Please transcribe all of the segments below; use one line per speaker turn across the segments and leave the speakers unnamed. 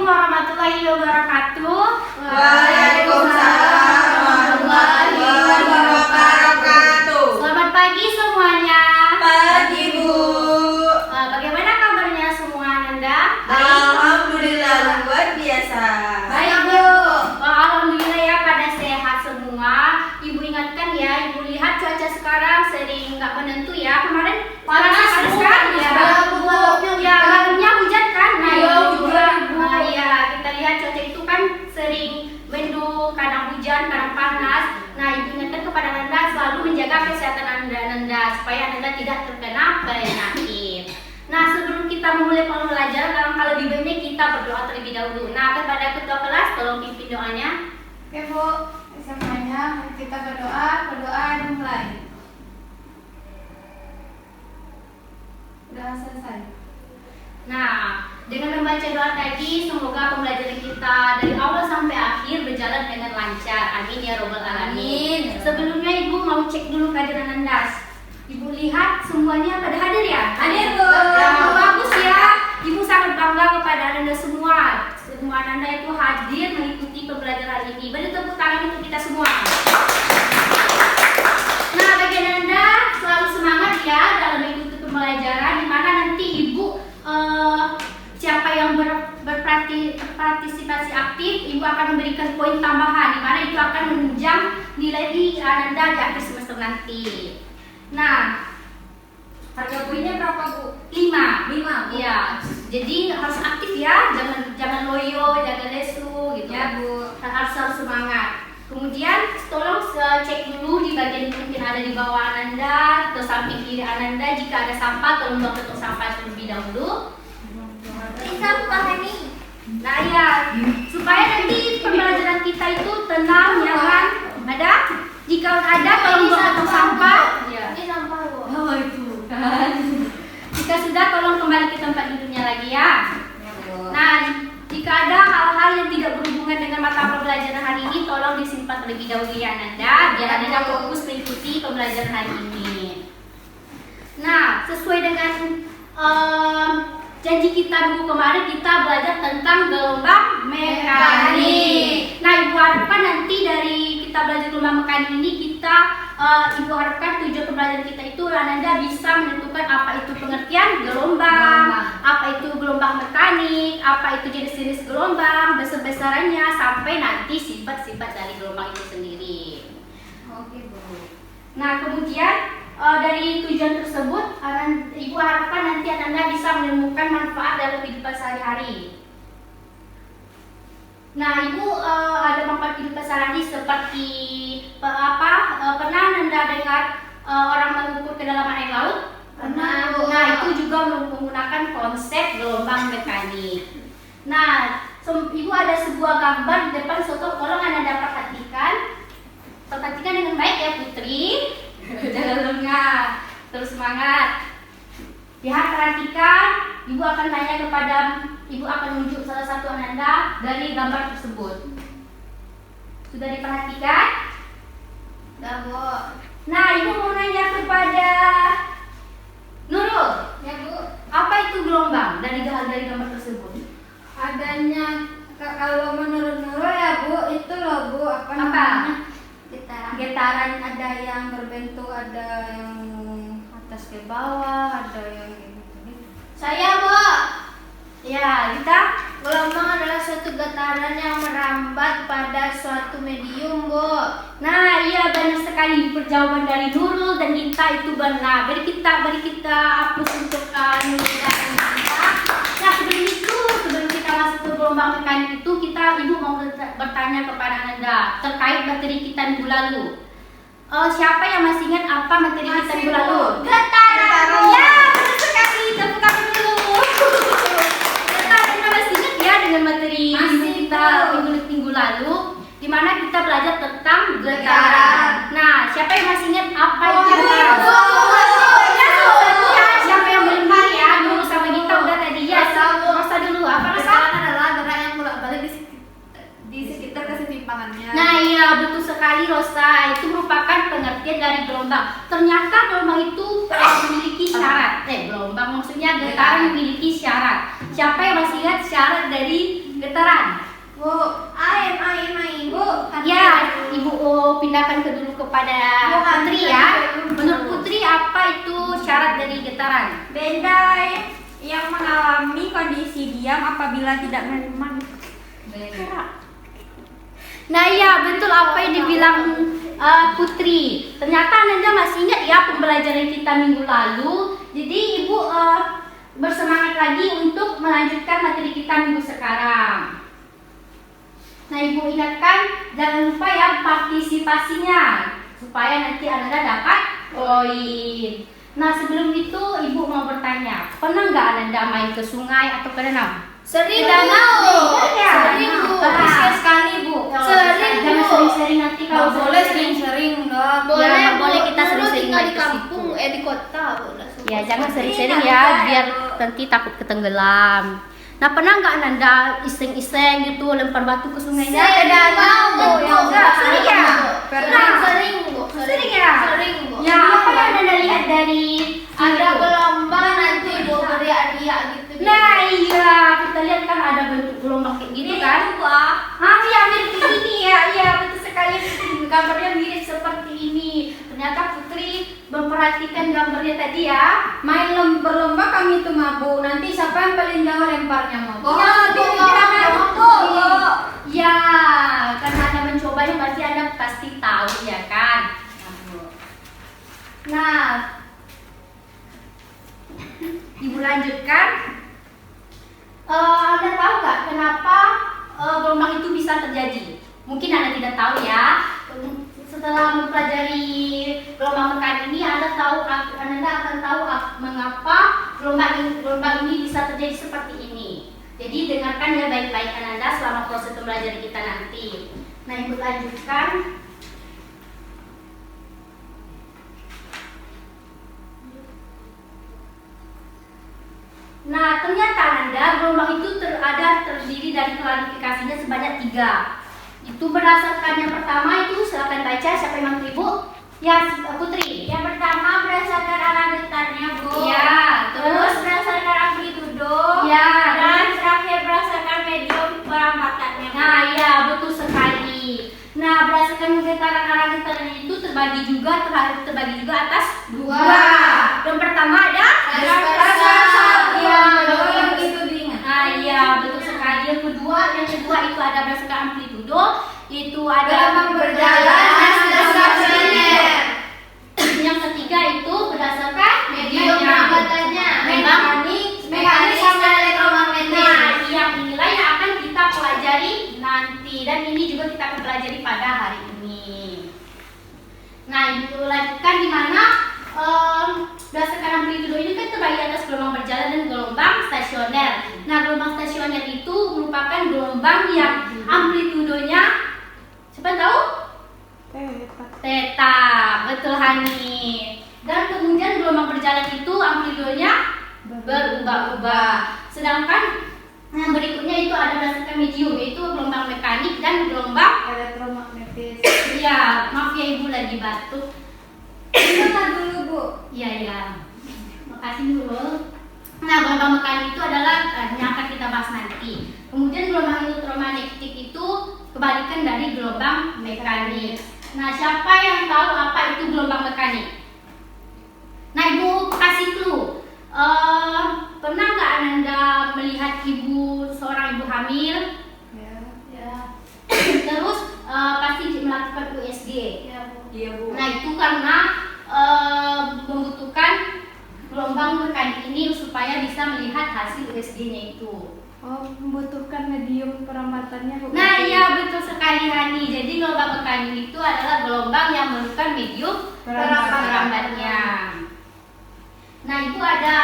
warahmatullahi wabarakatuh.
Waalaikumsalam warahmatullahi wabarakatuh.
Selamat pagi semuanya.
Pagi Bu.
Bagaimana kabarnya semua Nanda?
Alhamdulillah luar biasa.
Baik Bu. Alhamdulillah ya pada sehat semua. Ibu ingatkan ya, Ibu lihat cuaca sekarang sering nggak menentu ya. Kemarin panas sekali ya. Ya malamnya hujan kan? Nah itu juga. Nah ya kita lihat cuaca itu kan sering mendung, kadang hujan, kadang panas. Nah Ibu ingatkan kepada Nanda selalu menjaga kesehatan Nanda supaya Nanda tidak terkena penyakit. Nah sebelum kita memulai pembelajaran, alangkah lebih baiknya kita berdoa terlebih dahulu. Nah kepada ketua kelas tolong pimpin doanya.
Oke Bu, semuanya kita berdoa dimulai. Udah selesai.
Nah, dengan membaca doa tadi, semoga pembelajaran kita dari awal sampai akhir berjalan dengan lancar. Amin ya robbal alamin. Sebelumnya Ibu mau cek dulu kehadiran Anda. Ibu lihat semuanya pada hadir ya?
Hadir, Bu.
Ya, bagus ya. Ibu sangat bangga kepada Anda semua. Semua Anda itu hadir mengikuti pembelajaran ini. Beri tepuk tangan untuk kita semua. Nah, bagi Anda selalu semangat ya dalam mengikuti pembelajaran, di mana nanti Ibu siapa yang berpartisipasi aktif, Ibu akan memberikan poin tambahan, di mana itu akan menunjang nilai di Anda di akhir semester nanti. Nah,
Harga poinnya berapa Bu?
5.
5.
Iya. Jadi harus aktif ya, jangan loyo, jangan lesu gitu
Ya Bu.
harus semangat. Kemudian tolong cek dulu di bagian mungkin ada di bawah Ananda atau samping kiri Ananda, jika ada sampah tolong buang ke tong sampah terlebih dahulu. Nah ya, supaya nanti pembelajaran kita itu tenang ya kan? Ada? Jika ada tolong buang ke tong sampah. Ya.
Ini sampah Bu.
Oh itu kan. Jika sudah tolong kembali ke tempat duduknya lagi ya.
Ya Bu.
Nah, jika ada hal-hal yang tidak berhubungan dengan mata pembelajaran hari ini, tolong disimpan terlebih dahulu ya Nanda, biar Nanda fokus mengikuti pembelajaran hari ini. Nah, sesuai dengan janji kita dulu kemarin, kita belajar tentang gelombang mekanik. Nah, Ibu harapkan nanti dari kita belajar gelombang mekanik ini, Ibu harapkan tujuan pembelajaran kita itu Anda bisa menentukan apa itu pengertian gelombang, apa itu gelombang mekanik, apa itu jenis-jenis gelombang, besar-besarannya, sampai nanti sifat-sifat dari gelombang itu sendiri.
Oke Bu.
Nah, kemudian dari tujuan tersebut, Ibu harapkan nanti Anda bisa menemukan manfaat dalam kehidupan sehari-hari. Nah, Ibu ada manfaat kehidupan sehari-hari seperti pernah Anda dengar orang mengukur kedalaman air laut?
Pernah, Bu.
Nah, itu juga menggunakan konsep gelombang mekanik. Nah, Ibu ada sebuah gambar di depan soto, tolong Anda perhatikan dengan baik ya Putri. Jangan lengah, terus semangat. Lihat, perhatikan. Ibu akan tanya Ibu akan menunjuk salah satu Anda dari gambar tersebut. Sudah diperhatikan?
Udah Bu.
Nah, Ibu mau nanya kepada Nurul.
Ya Bu.
Apa itu gelombang dari gambar tersebut?
Adanya kalau menurut Nurul ya Bu, itu loh Bu, apa namanya? Getaran, ada yang berbentuk, ada yang atas ke bawah, ada yang gitu. Saya Bu.
Ya, kita
Gelombang adalah suatu getaran yang merambat pada suatu medium, Bu.
Nah, iya benar sekali perjawaban dari Nurul dan Inta itu benar. Beri kita hapus untuk Nurul dan Inta. Nah, sebelum kita masuk ke gelombang mekanik itu, Ibu mau bertanya kepada Anda terkait materi kita minggu lalu. Siapa yang masih ingat apa materi kita minggu lalu?
Getaran.
Ya, benar sekali. Tepuk tangan dulu. Getaran masih ingat ya dengan materi kita minggu lalu, di mana kita belajar tentang getaran. Nah, siapa yang masih ingat apa itu getaran? Ya, siapa yang belum ingat ya? Dulu sama kita udah tadi ya. Rosa dulu. Apa Rosa?
Getaran adalah gerak yang bolak-balik di sekitar kesetimpangannya.
Nah, iya betul sekali Rosa. Itu merupakan pengertian dari gelombang. Ternyata gelombang itu memiliki syarat. Gelombang maksudnya getaran memiliki syarat. Siapa yang masih ingat syarat dari getaran? pindahkan ke dulu kepada Putri ya. Menurut Putri apa itu syarat dari getaran?
Benda yang mengalami kondisi diam apabila tidak memang gerak.
Nah ya betul apa yang dibilang Putri. Ternyata Ananda masih ingat ya pembelajaran kita minggu lalu. Jadi Ibu bersemangat lagi untuk melanjutkan materi kita minggu sekarang. Nah Ibu ingatkan jangan lupa ya partisipasinya supaya nanti Ananda dapat poin. Nah sebelum itu Ibu mau bertanya, pernah nggak Ananda main ke sungai atau ke danau?
Sering
Sering Bu.
Sekali Bu.
Jangan sering-sering nanti kalau
boleh sering-sering dong.
Ya, boleh kita sering-sering
tinggal
main
di
ke situ.
kampung, di kota boleh.
Ya jangan sering-sering ya biar nanti takut ketenggelam. Nah pernah nggak Ananda iseng-iseng gitu lempar batu ke sungainya? Sering ya?
Sering Bu.
Sering ya?
Sering Bu.
Ya apa yang Ananda lihat dari
Ada
itu?
gelombang nanti Bu beriak-riak gitu.
Nah iya kita lihat kan ada bentuk gelombang kayak gitu kan? Iya mirip ini ya, iya betul sekali. Gambarnya mirip seperti ini. Ternyata Putri memperhatikan gambarnya tadi ya.
Main berlomba kami itu mabuk. Nanti siapa yang paling jauh lemparnya mabuk?
Ya, karena Anda mencobanya berarti Anda pasti tahu ya kan? Nah, Ibu lanjutkan. Anda tahu nggak kenapa gelombang itu bisa terjadi? Mungkin Anda tidak tahu ya. Setelah mempelajari gelombang tekan ini, Anda akan tahu mengapa gelombang ini bisa terjadi seperti ini. Jadi dengarkan ya baik-baik Ananda selama proses pembelajaran kita nanti. Nah, Ibu lanjutkan. Nah, ternyata Ananda gelombang itu terdiri dari klarifikasinya sebanyak 3. Itu berdasarkan yang pertama itu silakan baca siapa yang mampu Ibu? Ya, Putri.
Yang pertama berdasarkan arah getarnya Bu.
Ya,
Terus berdasarkan amplitudo.
Ya,
Dan terakhir berdasarkan medium perampatannya.
Nah, ya betul sekali. Nah, berdasarkan getaran arah getaran itu terbagi juga atas 2. Yang pertama ada
Yang itu diingat.
Nah, iya betul sekali. Yang kedua itu ada berdasarkan amplitudo, itu ada
Gelombang berjalan dan stasioner.
Yang ketiga itu berdasarkan
Medium perampatannya.
Mekanik sama elektromagnetik.
Nah, yang inilah yang akan kita pelajari nanti dan ini juga kita akan pelajari pada hari ini. Nah, Ibu lanjutkan di mana berdasarkan amplitudo ini kan terbagi atas gelombang berjalan dan gelombang stasioner. Nah, gelombang stasioner itu merupakan gelombang yang amplitudonya siapa tahu? Theta. Betul Hani. Dan kemudian gelombang berjalan itu amplitudonya berubah-ubah. Sedangkan yang berikutnya itu ada berdasarkan medium yaitu gelombang mekanik dan gelombang
Elektromagnetis.
ya, maaf ya Ibu lagi batuk.
Dengar dulu Bu.
Iya. Makasih dulu. Nah, gelombang mekanik itu adalah yang akan kita bahas nanti. Kemudian gelombang elektromagnetik itu kebalikan dari gelombang mekanik. Nah, siapa yang tahu apa itu gelombang mekanik? Nah, Ibu kasih clue. Pernah nggak Ananda melihat seorang ibu hamil?
Ya.
Terus pasti melakukan USG.
Iya Bu.
Nah, itu karena membutuhkan gelombang mekanik ini supaya bisa melihat hasil USG-nya itu.
Oh, membutuhkan medium perampatannya Bu.
Nah, iya betul sekali Hani. Jadi gelombang mekanik itu adalah gelombang yang memerlukan medium perambatnya. Nah, Ibu ada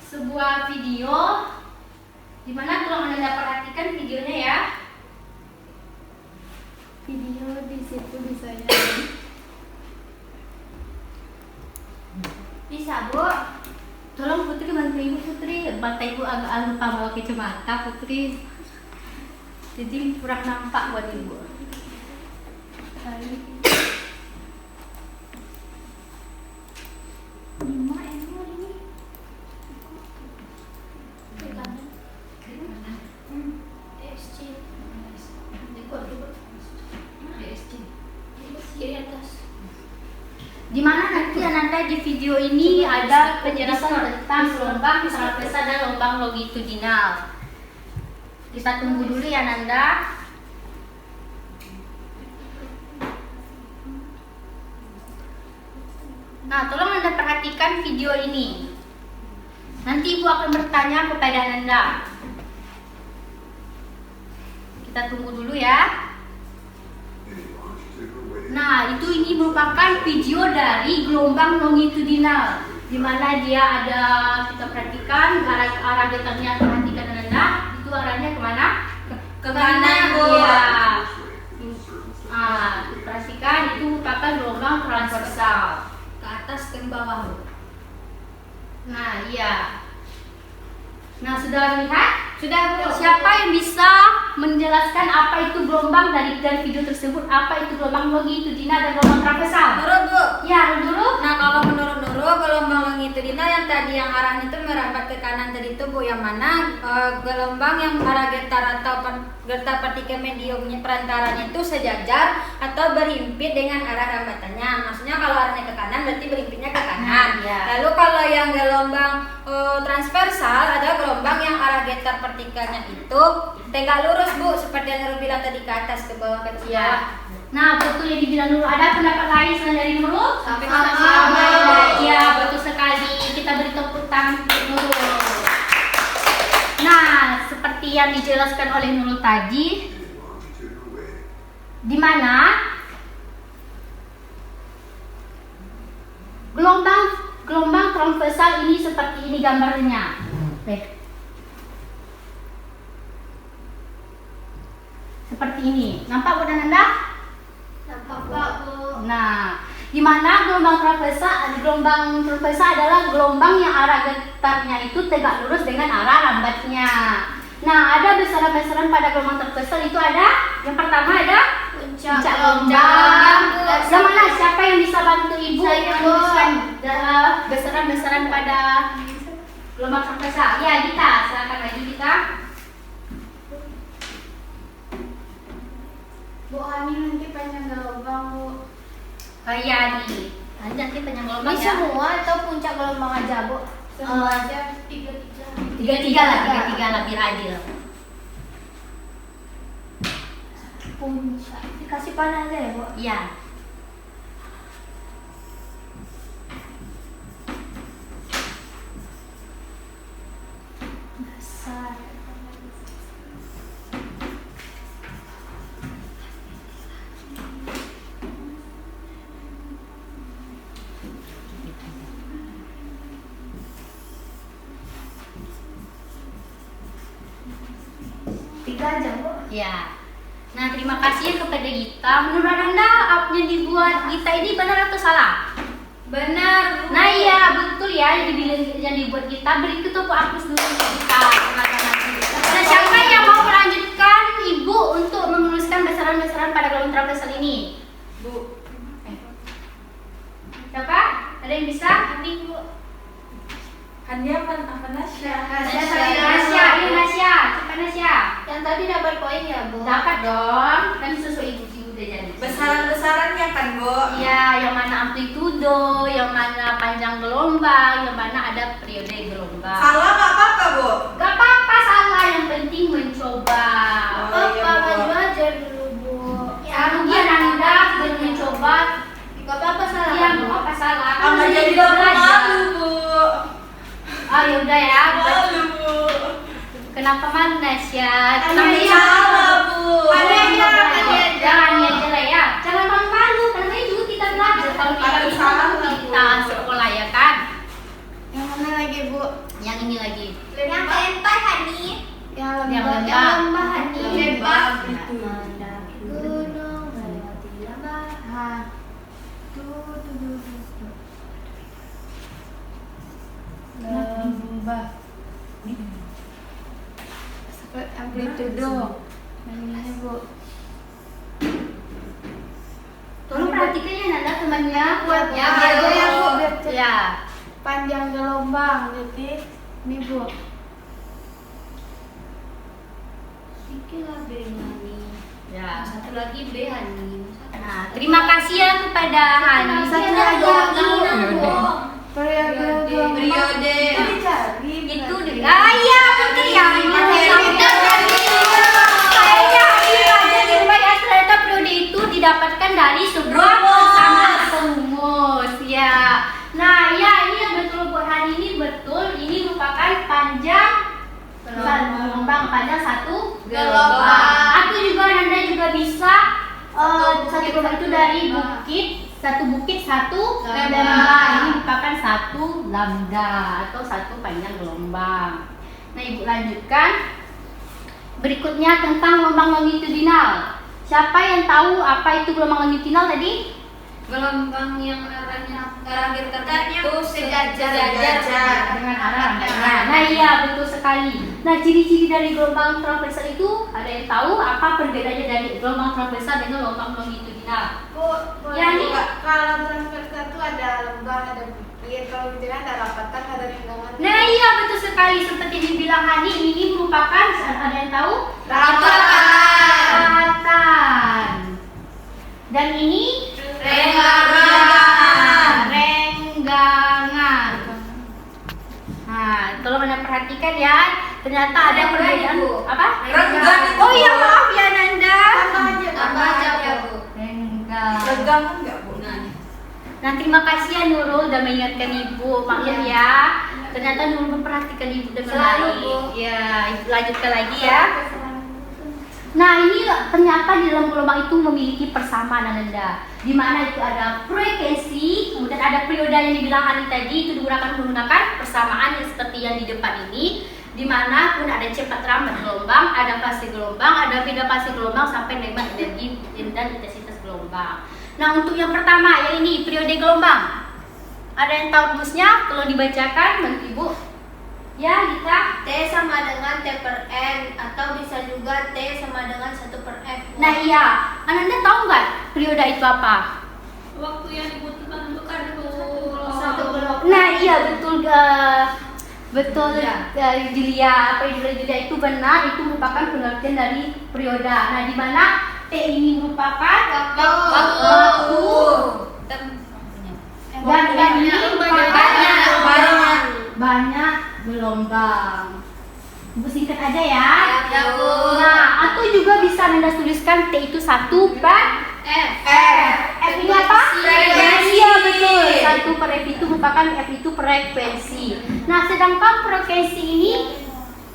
sebuah video di mana tolong Anda perhatikan videonya ya.
Video di situ bisa ya.
Bisa Bu. Tolong Putri bantu Ibu Putri. Mata Ibu agak lupa bawa kacamata Putri. Jadi kurang nampak buat Ibu. Dimana nanti Ananda di video ini ada penjelasan tentang gelombang transversal dan gelombang longitudinal. Kita tunggu dulu ya Ananda. Nah, tolong Anda perhatikan video ini. Nanti Ibu akan bertanya kepada Ananda. Kita tunggu dulu ya. Nah, ini merupakan video dari gelombang longitudinal, di mana dia ada, kita perhatikan arah getarnya, perhatikan Ananda, itu arahnya kemana? Ke kanan, ya. Perhatikan itu merupakan gelombang transversal,
Ke atas ke bawah.
Nah, iya. Nah, sudah lihat?
Sudah, Bu.
Siapa yang bisa menjelaskan apa itu gelombang dari video tersebut? Apa itu gelombang longitudinal dan gelombang transversal?
Nurul, Bu.
Ya, dulu.
Nah, kalau menurut Nurul, gelombang longitudinal yang tadi yang arahnya itu merambat ke kanan tadi itu, Bu, yang mana gelombang yang arah getar atau getar partikel mediumnya perantaranya itu sejajar atau berhimpit dengan arah rambatannya. Maksudnya kalau arahnya ke kanan berarti berhimpitnya ke kanan.
Ya.
Lalu kalau yang gelombang transversal ada gelombang yang arah getar partikelnya itu tegak lurus, Bu, seperti yang Nurul bilang tadi, ke atas ke bawah ke atas ke bawah.
Ya. Nah, betul yang dibilang Nurul. Ada pendapat lain selain dari Nurul?
Sampai
Ya, betul sekali. Kita beri tepuk tangan untuk Nurul. Nah, seperti yang dijelaskan oleh Nurul tadi, di mana gelombang transversal ini seperti ini gambarnya. Seperti ini. Nampak Bu Ananda?
Nampak Pak, Bu.
Nah, di mana gelombang transversal adalah gelombang yang arah getarnya itu tegak lurus dengan arah lambatnya. Nah, ada besaran-besaran pada gelombang transversal itu ada. Yang pertama ada puncak gelombang. Yang mana? Siapa yang bisa bantu Ibu menuliskan besaran-besaran pada gelombang transversal? Ya, Gita. Silakan lagi Gita.
Bu Ani nanti panjang gelombang, Bu.
Iya nih. Nanti panjang gelombang
Ini
ya.
semua atau puncak gelombang aja, Bu? Semua aja.
Tiga-tiga lah biar adil.
Puncak. Dikasih panah aja ya, Bu?
Iya.
Besar. Tiga aja, Bu.
Ya. Nah, terima kasih kepada Gita. Menurut Anda, apa yang dibuat Gita ini benar atau salah?
Benar, Bu.
Nah, iya, betul ya yang dibuat Gita. Berikut aku hapus dulu untuk Gita. Nah, siapa yang mau melanjutkan Ibu untuk menuliskan besaran-besaran pada gelombang transversal ini?
Bu.
Siapa? Ada yang bisa?
Ini, Bu.
Hanya apa Nasya?
Nasya, ayo Nasya, cepat Nasya.
Yang tadi dapat poin ya, Bu?
Dapat dong, kan sesuai Ibu udah jadi.
Besaran-besarannya kan, Bu?
Iya, yang mana amplitudo, yang mana panjang gelombang, yang mana ada periode gelombang.
Salah nggak apa-apa, Bu?
Gak apa-apa salah, yang penting mencoba.
Oh, iya, Bu.
maju aja dulu, Bu.
Kemudian Anda belum mencoba,
Gak apa-apa salah.
iya nggak apa-apa salah. Kan
Sama jadi
juga
malu,
belajar.
Bu.
Oh yaudah ya.
Malu, Bu.
Kenapa malu Nasya?
Namanya salah, Bu.
Jangan aja lah ya. Jangan malu-malu, karena ini juga kita belajar. Kalau kita
Ada
bisa
salah,
kita
Bu.
sekolah ya kan.
Yang mana lagi, Bu?
Yang ini lagi.
Yang lempar, Hani. Yang lembah.
lembah.
Yang lembah, Hani.
Lembah.
Mendaki gunung, melewati lembah. Lembah. Amplitudo. Ini, Bu.
Tolong perhatikan ya Nanda temannya buat
Ya, biar ya, Bu, biar cepat.
Ya.
Panjang gelombang, jadi ini, Bu.
Sikit lah B Hani. Ya, satu lagi B Hani. Nah, terima kasih ya kepada Hani.
Periode.
Itu iya betul ya. Kayaknya aja dirubah ya, ternyata periode itu didapatkan dari sebuah persamaan rumus ya. Nah ya, ini yang betul buat hari ini betul. Ini merupakan panjang gelombang, panjang satu gelombang. Atau juga Anda juga bisa satu gelombang itu dari satu bukit satu lambda. Ini merupakan satu lambda atau satu panjang gelombang. Nah, Ibu lanjutkan. Berikutnya tentang gelombang longitudinal. Siapa yang tahu apa itu gelombang longitudinal tadi?
Gelombang yang arahnya itu sejajar
dengan arah lambdanya. Nah, iya betul sekali. Nah, ciri-ciri dari gelombang transversal itu ada yang tahu apa perbedaannya dari gelombang transversal dengan gelombang longitudinal?
Ya, ini kalau transversal itu ada lembah, ada bukit. Kalau longitudinal ada rapatan, ada renggangan.
Nah, iya betul sekali. Seperti dibilang Hani, ini merupakan ada yang tahu?
Rapatan.
Dan ini
Renggangan.
Nah, tolong Anda perhatikan ya. Ternyata ada perbedaan.
Bu.
Apa?
Renggang.
Oh iya, maaf ya Nanda.
Tambah aja Bu.
Renggangan enggak, Bu?
Nah, terima kasih ya Nurul udah mengingatkan Ibu. Maklum ya. Ternyata Nurul memperhatikan Ibu dengan
Selalu,
baik.
Bu.
Ya, Ibu lanjutkan lagi ya. Nah, ini ternyata di dalam gelombang itu memiliki persamaan Anda. Di mana itu ada frekuensi, kemudian ada periode yang dibilang Hani tadi itu menggunakan persamaan yang seperti yang di depan ini. Di mana pun ada cepat lambat gelombang, ada fase gelombang, ada beda fase gelombang sampai dengan energi dan intensitas gelombang. Nah, untuk yang pertama yang ini periode gelombang. Ada yang tahu rumusnya? Tolong dibacakan bantu Ibu. Ya, kita
T sama dengan T per N atau bisa juga T sama dengan 1 per F.
Nah iya, Anda tahu nggak periode itu apa?
Waktu yang dibutuhkan untuk satu gelombang.
Nah iya betul Julia, apa Julia itu benar, itu merupakan pengertian dari periode. Nah di mana T ini merupakan waktu dan ini banyak gelombang. Ibu singkat aja ya.
Ya, Bu.
Nah, atau juga bisa Anda tuliskan T itu 1 per
F.
F ini apa?
Frekuensi.
Iya betul. 1 per F itu merupakan F itu frekuensi. Nah, sedangkan frekuensi ini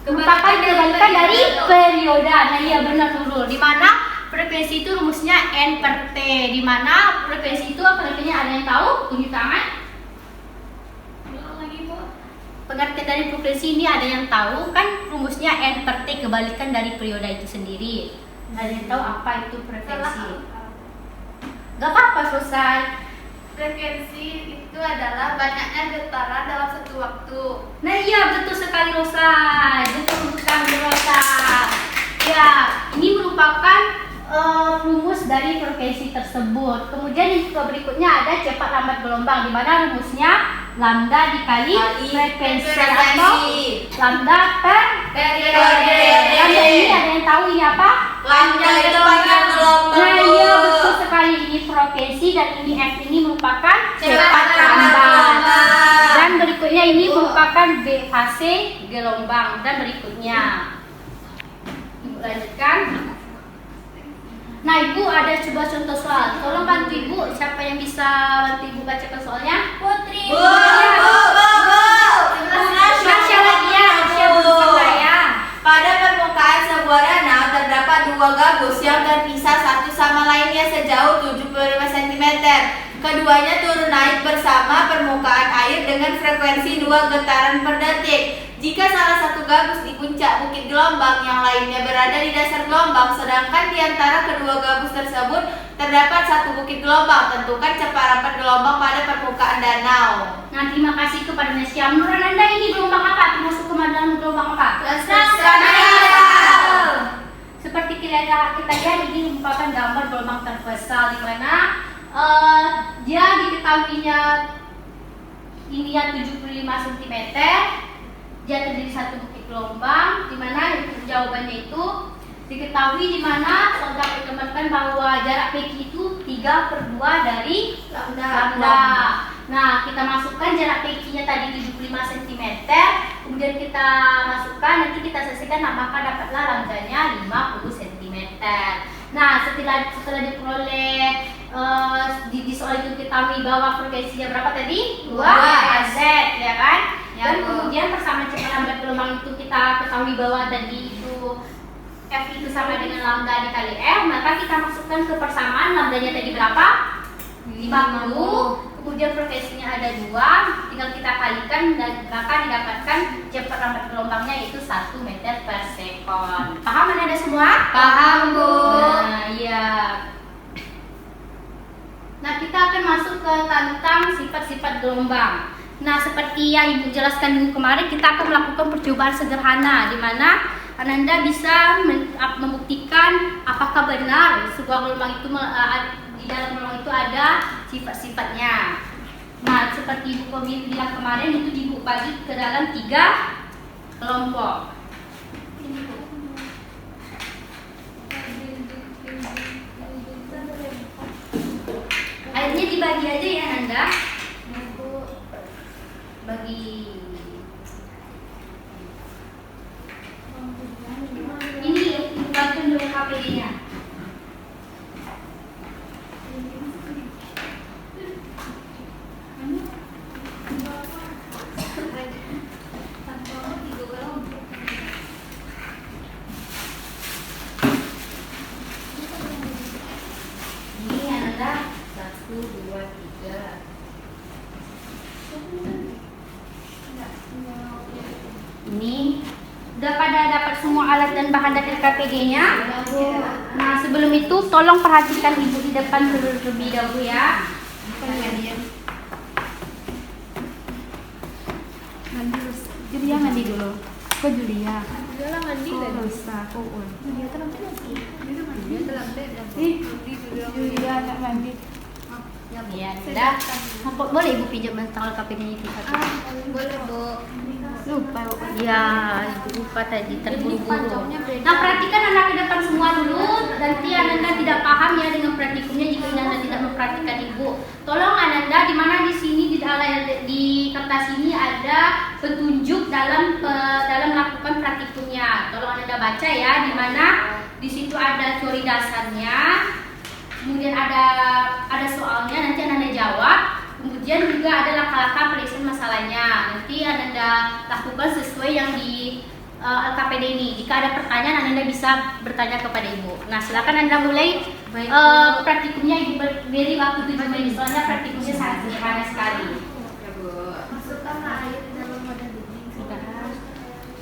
merupakan kebalikan dari periode. Nah, iya benar Nurul. Di mana frekuensi itu rumusnya N per T. Di mana frekuensi itu apa artinya? Ada yang tahu? Tunjuk tangan. Pengertian dari frekuensi ini ada yang tahu kan rumusnya N per T kebalikan dari periode itu sendiri. Ada yang tahu apa itu frekuensi? Gak apa-apa, selesai.
Frekuensi itu adalah banyaknya getaran dalam satu waktu.
Nah iya betul sekali Rosa. Betul sekali Rosa. Ya, ini merupakan rumus dari frekuensi tersebut. Kemudian yang juga berikutnya ada cepat lambat gelombang, di mana rumusnya lambda dikali frekuensi atau lambda per
Periode.
Lambda ini ada yang tahu ini apa?
Lambda itu panjang gelombang.
Nah iya betul sekali, ini frekuensi dan ini F ini merupakan cepat lambat. Dan berikutnya ini merupakan B fase gelombang dan berikutnya. Ibu lanjutkan. Nah Ibu ada coba contoh soal. Tolong bantu Ibu. Siapa yang bisa bantu Ibu bacakan soalnya?
Putri.
Bu.
Nasya lagi ya. Nasya belum saya.
Pada permukaan sebuah danau terdapat 2 gabus yang terpisah satu sama lainnya sejauh 75 cm. Keduanya turun naik bersama permukaan air dengan frekuensi 2 getaran per detik. Jika salah satu gabus di puncak bukit gelombang, yang lainnya berada di dasar gelombang, sedangkan di antara kedua gabus tersebut terdapat satu bukit gelombang, tentukan cepat lambat gelombang pada permukaan danau.
Nah terima kasih kepada Nasya. Menurut Anda ini gelombang apa? Termasuk ke dalam gelombang apa?
Transversal.
Seperti kita lihat ini merupakan gambar gelombang transversal di mana dia diketahuinya ininya 75 cm. Dia terdiri satu bukit gelombang, di mana jawabannya itu 75 Diketahui di mana dapat ditemukan bahwa jarak PQ itu 3/2 dari lambda. Nah, kita masukkan jarak PQ-nya tadi 75 cm, kemudian kita masukkan, nanti kita selesaikan, maka dapatlah lambdanya 50 cm. Nah, setelah diperoleh di soal itu diketahui bahwa frekuensinya berapa tadi? 2 Z, ya kan? Dan kemudian persamaan cepat lambat gelombang itu kita ketahui bahwa tadi itu F itu sama dengan lambda dikali R, maka kita masukkan ke persamaan, lambdanya tadi berapa? 50. Kemudian frekuensinya ada 2, tinggal kita kalikan dan maka didapatkan cepat lambat gelombangnya itu 1 meter per sekon. Paham Anda semua?
Paham, Bu.
Nah, iya. Nah, kita akan masuk ke tentang sifat-sifat gelombang. Nah, seperti yang Ibu jelaskan minggu kemarin, kita akan melakukan percobaan sederhana di mana Ananda bisa membuktikan apakah benar sebuah gelombang itu di dalam gelombang itu ada sifat-sifatnya. Nah, seperti Ibu Kobi bilang kemarin, itu dibagi ke dalam 3 kelompok. Akhirnya dibagi aja ya Nanda. Bagi ini bagian dulu KPD-nya. Ini Nanda 1, 2, 3. Ini udah pada dapat semua alat dan bahan dari KPD-nya. Nah, sebelum itu tolong perhatikan Ibu di depan terlebih dahulu ya.
Julia mandi dulu. Kok Julia?
Julia mandi dan
Bisa, kok
Julia terlambat lagi. Julia terlambat.
Julia nak mandi.
Ya, udah. Boleh Ibu pinjam tanggal KPD-nya itu satu?
Boleh, Bu.
Lupa. Ya, Ibu lupa tadi terburu-buru. Nah, perhatikan anak ke depan semua dulu. Nanti Ananda tidak paham ya dengan praktikumnya jika Ananda tidak memperhatikan Ibu. Tolong Ananda, di mana di sini di kertas ini ada petunjuk dalam melakukan praktikumnya. Tolong Ananda baca ya, di mana di situ ada teori dasarnya. Kemudian ada soalnya, nanti Ananda jawab. Kemudian juga ada langkah-langkah penyelesaian masalahnya. Nanti Ananda lakukan sesuai yang di LKPD ini. Jika ada pertanyaan, Ananda bisa bertanya kepada Ibu. Nah, silakan Anda mulai praktikumnya. Ibu beri waktu 7 menit. Soalnya praktikumnya sangat sederhana sekali.
Ya, Bu. Masukkan air di dalam wadah dinding.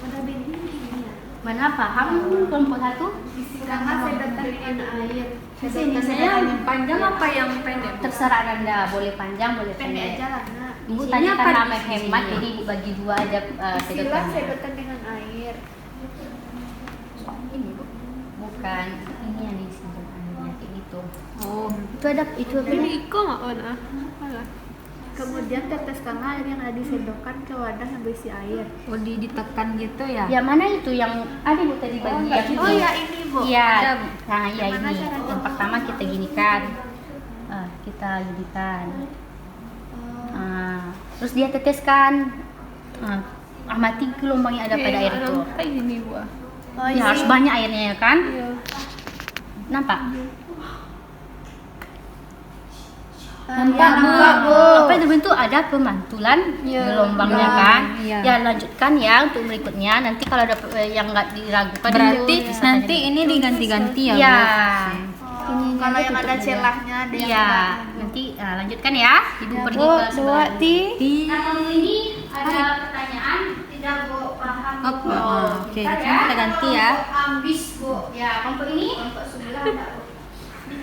Wadah dinding ini ya.
Mana paham kelompok 1?
Karena sedotan dengan air.
Sedotan yang panjang apa yang pendek?
Terserah Anda, boleh panjang, boleh
Pendek
pendek.
aja lah, Nak.
Ibu
Isinya
tadi
apa
karena
di
hemat,
sini?
jadi Ibu bagi 2 aja
Silang
sedotannya.
sedotan dengan air.
Ini Bu. Bukan, ini yang diisi dengan airnya kayak gitu.
Oh,
Itu apa?
Iko nggak Ona? Alah. Kemudian teteskan air yang ada disedotkan ke wadah yang berisi air.
oh ditekan gitu ya?
Ya mana itu yang ada Bu tadi bagi yang ini?
Oh ya ini, Bu.
Iya.
Ada.
Nah, ya
Gimana
ini.
caranya?
Yang pertama kita ginikan. Kita ginikan. Terus dia teteskan. Amati gelombang yang ada pada air itu.
Kayak gini, Bu.
Oh,
Ya, harus banyak airnya ya kan?
Iya.
Nampak?
Nampak, Bu.
Apa itu bentuk ada pemantulan
Iya.
gelombangnya
Iya.
kan?
Iya.
Ya lanjutkan ya untuk berikutnya. Nanti kalau ada yang nggak diragukan
Berarti
itu bisa
nanti
tanya.
ini diganti-ganti ya, Bu?
Ya.
Ini kalau yang ada celahnya ada yang
Iya.
enggak.
Nanti lanjutkan ya. Ibu
Ya,
pergi
Bu,
ke sebelah. Nah, kalau ini ada pertanyaan tidak Bu paham.
Oke, oke.
Bentar
Kita ganti ya.
Kelompok ambis Bu. Ya, kelompok ini kelompok sebelah enggak Bu.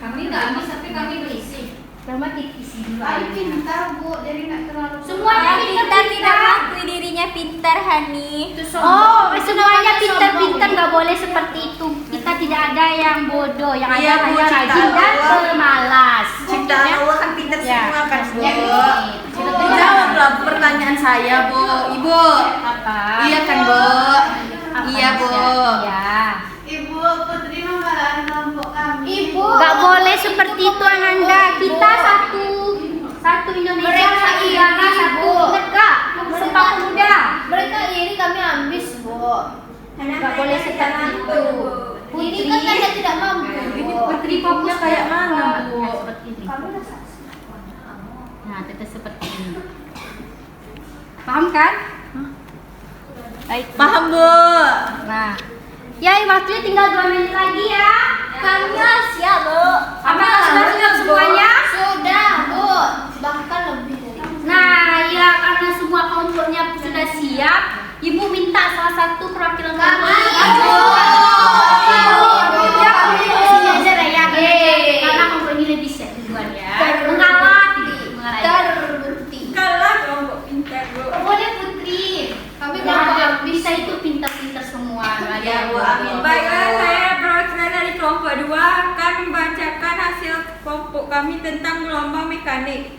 Kami nggak habis, tapi kami berisi.
Pertama isi dulu
Ay,
airnya.
pintar, Bu. Jadi nggak terlalu
Semuanya
Pintar tidak mengakui dirinya pintar, Hani.
Semuanya pintar-pintar, nggak boleh seperti itu. Kita tidak ada yang bodoh, yang
Iya,
ada
Bu,
hanya
ciptaan
rajin dan
Allah.
pemalas.
Ciptaan Allah kan pintar
Ya.
semua kan, Bu.
Contohnya
Jawablah pertanyaan saya, Bu. Ibu.
apa?
Iya kan, Bu?
Apa
Iya, Bu.
Ya.
Ibu Putri
untuk Ananda. Kita satu Indonesia,
Mereka
satu
ini,
Tiara, satu
Bu.
Negara, Sumpah Pemuda.
Mereka ini kami ambis, Bu.
Nggak boleh seperti itu.
Ini kan karena tidak mampu.
Ini
Bu.
putri fokus kayak mana, Bu?
Nah, seperti ini. Nah, tetap seperti ini. Paham kan? Baik.
Paham, Bu.
Nah, ya waktunya tinggal 2 menit lagi ya.
Kami siap, Bu.
Apakah sudah siap semuanya?
Sudah, Bu. Bahkan lebih dari itu.
Nah, ya karena semua kelompoknya sudah siap, Ibu minta salah satu perwakilan kelompok. Sini aja Raya, karena kelompok ini lebih siap duluan ya. Mengalah, mengalah.
Terbukti.
Kalah kelompok pintar, Bu.
Boleh Putri.
Kami
Nah,
kelompok
bisa itu pintar-pintar semua.
Ya, Bu. Amin. Baiklah, saya perwakilan dari kelompok 2 akan membacakan hasil kelompok kami tentang gelombang mekanik.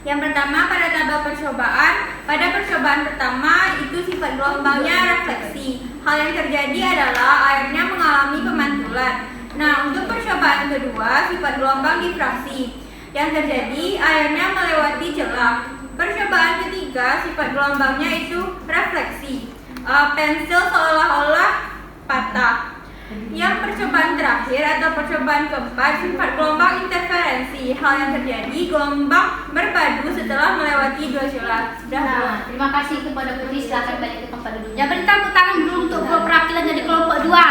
Yang pertama, pada tabel percobaan. Pada percobaan pertama, itu sifat gelombangnya refleksi. Hal yang terjadi adalah airnya mengalami pemantulan. Nah, untuk percobaan kedua, sifat gelombang difraksi. Yang terjadi, airnya melewati celah. Percobaan ketiga, sifat gelombangnya itu refleksi. Pensil seolah-olah patah. Yang percobaan terakhir atau percobaan keempat, sifat gelombang interferensi. Hal yang terjadi, gelombang berpadu setelah melewati 2 celah. Sudah, Bu.
Nah, terima kasih kepada Putri. Silakan balik ke tempat dulu. Ya, beri tepuk tangan dulu untuk perwakilan dari kelompok 2.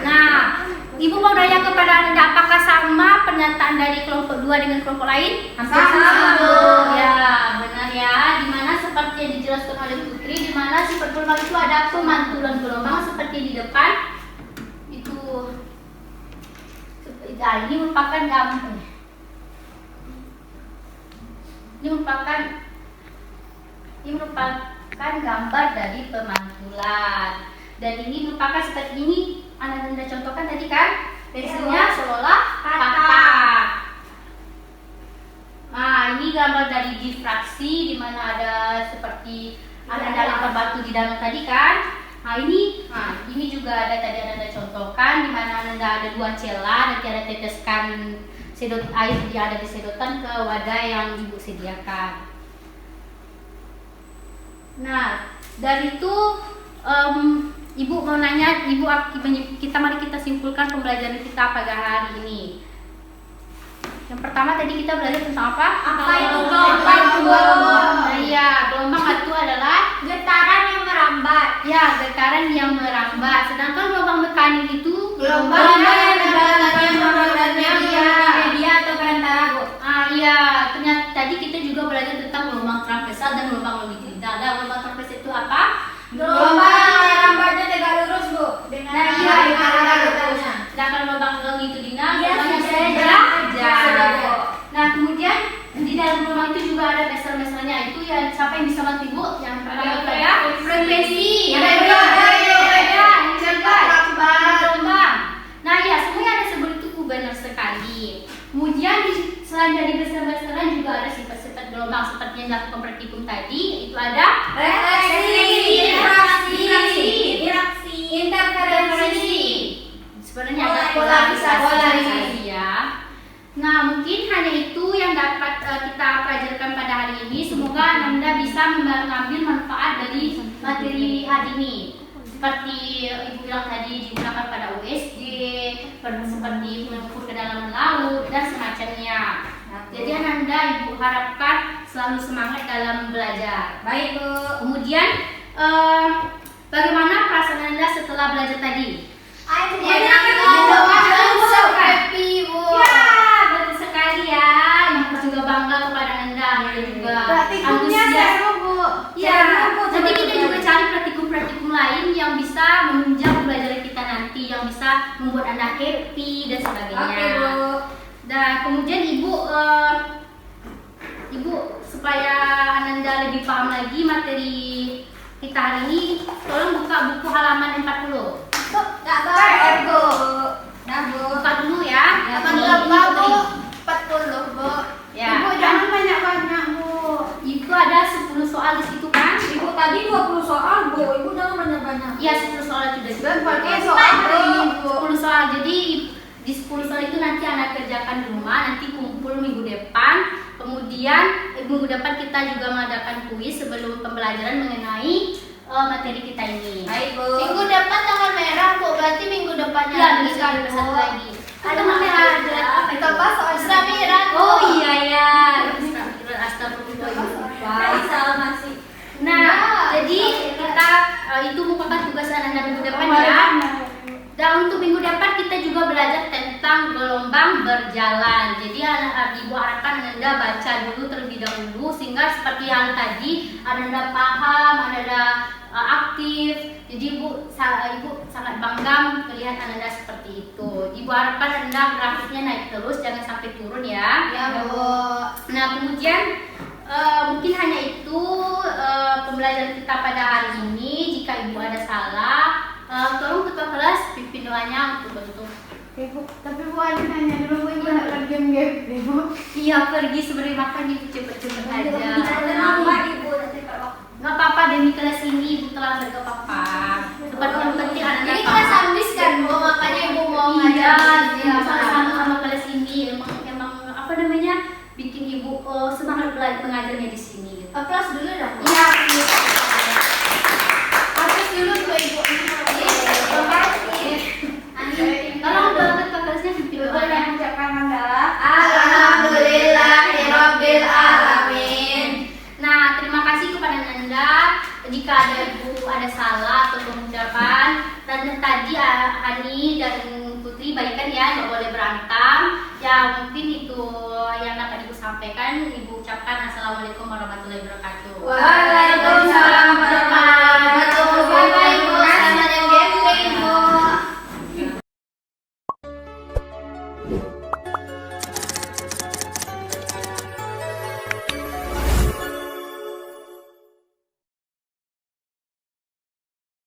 Nah, Ibu mau tanya kepada Anda, apakah sama pernyataan dari kelompok 2 dengan kelompok lain?
Sama, Bu.
Ya, benar ya. Dimana seperti yang dijelaskan oleh Putri, dimana sifat gelombang itu ada pemantulan gelombang seperti di depan. Itu, nah, ini merupakan gambar. Ini merupakan gambar dari pemantulan. Dan ini merupakan seperti ini. Anda contohkan tadi kan, pensilnya seolah patah. Nah, ini gambar dari difraksi, di mana ada seperti Anda lempar batu di dalam tadi kan. Nah ini juga ada tadi Anda contohkan, di mana Anda ada 2 celah, nanti Anda teteskan sedot air yang ada di sedotan ke wadah yang Ibu sediakan. Nah, dari itu Ibu mau nanya, mari kita simpulkan pembelajaran kita pada hari ini. Yang pertama tadi kita belajar tentang apa?
Apa itu gelombang?
Nah, iya, gelombang itu adalah
Getaran yang merambat.
ya getaran yang merambat. Sedangkan gelombang mekanik itu
Gelombang yang merambatnya
media atau perantara, Bu. Iya, ternyata tadi kita juga belajar tentang gelombang transversal dan gelombang longitudinal. Nah, gelombang transversal itu apa?
Gelombang yang merambatnya tegak lurus, Bu.
Nah, iya, sedangkan gelombang longitudinal gelombangnya sejajar. Nah, kemudian di dalam gelombang itu juga ada meser-mesernya. Itu yang siapa yang bisa bantu Ibu? Yang pertama itu ada frekuensi. Yang kedua ada gelombang. Nah, ya semuanya ada sebut itu benar sekali. Kemudian selain dari meser-meseran juga ada sifat-sifat gelombang seperti yang dilakukan praktikum tadi. Itu ada
refleksi,
difraksi, interferensi. Sebenarnya ada polarisasi ya. Nah, mungkin hanya itu yang dapat kita pelajarkan pada hari ini. Semoga Anda bisa mengambil manfaat dari materi hari ini. Seperti Ibu bilang tadi, digunakan pada USD, seperti mengukur kedalaman laut, dan semacamnya. Jadi Anda Ibu harapkan selalu semangat dalam belajar.
Baik, Bu.
Kemudian, bagaimana perasaan Anda setelah belajar tadi?
happy, Bu.
Ya, betul sekali ya. Ibu juga bangga kepada Anda dan juga
Praktikumnya
antusias.
seru, Bu.
Ya, nanti kita juga cari praktikum-praktikum lain yang bisa menunjang pembelajaran kita nanti, yang bisa membuat Anda happy dan sebagainya.
Oke, Bu.
Dan kemudian Ibu supaya Ananda lebih paham lagi materi kita hari ini, tolong buka buku halaman 40.
PR, Bu.
Nah, Bu.
Buka dulu ya.
Abang
Ini
berapa, Bu?
Putri.
40, Bu.
Ya.
Ibu jangan banyak-banyak, Bu.
Itu ada 10 soal di situ kan?
Ibu tadi 20 soal, Bu. Ibu jangan banyak-banyak.
Iya, 10 soal itu sudah.
Pakai soal hari ini, Bu.
10 soal. Jadi di 10 soal itu nanti Anda dikerjakan di rumah, nanti kumpul minggu depan. Kemudian minggu depan kita juga mengadakan kuis sebelum pembelajaran mengenai materi kita ini.
Baik, Bu.
Minggu depan tanggal merah, Bu. Berarti minggu depannya
Ya,
lagi
bisa ada satu lagi.
Ada
Tanggal merah adalah apa itu?
Kita pas Isra Mi'raj.
Oh iya ya. Astagfirullah.
Salah masih.
Nah, jadi kita itu merupakan tugas anak-anak minggu depan ya. Dan untuk minggu depan kita juga belajar tentang gelombang berjalan. Jadi Ibu harapkan Anda baca dulu terlebih dahulu sehingga seperti yang tadi Anda paham, Anda aktif. Jadi Ibu sangat bangga melihat Anda seperti itu. Ibu harapkan Anda grafiknya naik terus, jangan sampai turun ya.
Ya, Bu.
Nah, kemudian mungkin hanya itu pembelajaran kita pada hari ini. Jika Ibu ada salah, tolong ketua kelas pimpin doanya untuk bentuk.
Oke, Bu. Tapi Bu ada nanya dulu, Bu, Ibu nak game-game deh, Bu.
Iya, pergi sebelum makan Ibu cepet-cepet aja.
Terlambat Ibu nanti Pak.
Nggak apa-apa, demi kelas ini Ibu telah berdoa apa-apa. Seperti yang penting anak-anak
Ini kelas
paham.
ambis kan, Bu, makanya Ibu mau
Iya,
ngajar.
sama kelas ini emang apa namanya bikin Ibu semangat belajar mengajarnya di sini. Gitu.
Aplaus dulu dong, Bu.
Iya,
Aplaus dulu Bu, Ibu.
tolong banget Pak kelasnya pimpin doanya.
mengucapkan hamdalah.
Alhamdulillahirabbil alamin.
Nah, terima kasih kepada Anda. Jika ada Ibu ada salah atau pengucapan, dan tadi Hani dan Putri baikkan ya, nggak boleh berantem. Ya mungkin itu yang dapat Ibu sampaikan. Ibu ucapkan assalamualaikum warahmatullahi wabarakatuh.
Waalaikumsalam warahmatullahi